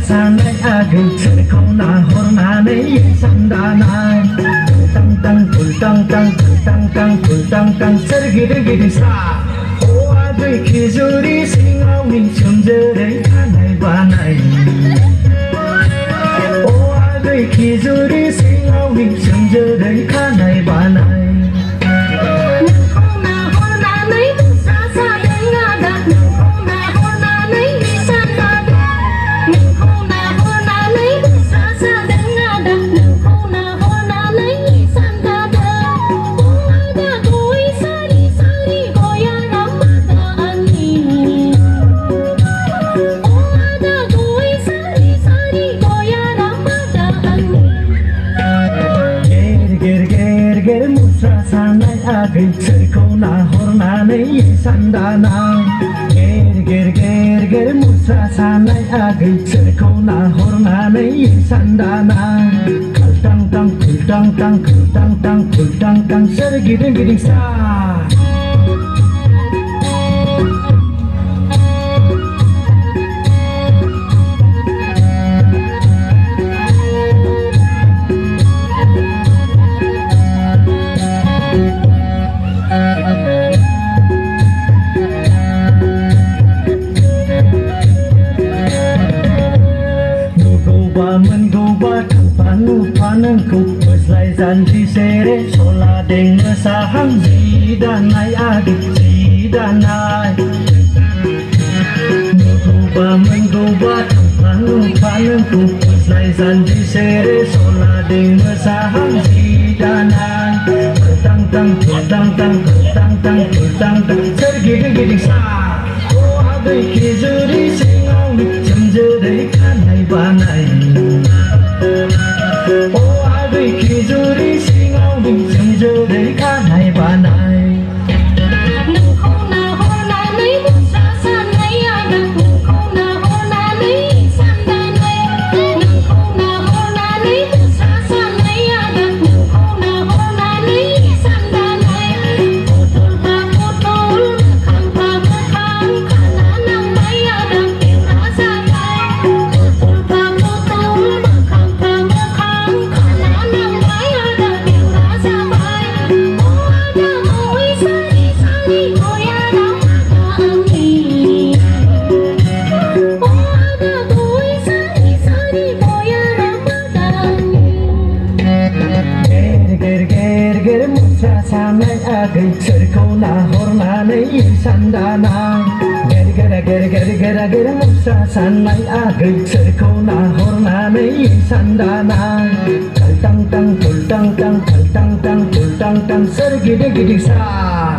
sanai ageng serkona hormane sandanai tang tang pul tang tang tang tang pul tang tang sergiri sa o ageng khizuri singau ning chumjere anai banai o ageng khizuri singau ning chumjere anai banai sanai ageng serkona hormane sandanai ger musa sanai ageng serkona hormane sandanai kaltang tang kultang tang kultang tang kultang tang sergiri sa panengku beslai janji sere sola deng sahang zidanai adik zidanai nuguba menguba panengku beslai janji sere sola deng sahang zidanai tang tang tang tang tang tang tang tang sergiri sa o adik khizuri singau chumjere kanai banai o ageng khizuri singau ning chumjere kanai banai sanai ageng serkona hormane sandanai ger musa sanai ageng serkona hormane sandanai kaltang tang kultang tang kultang tang kultang tang sergiri sa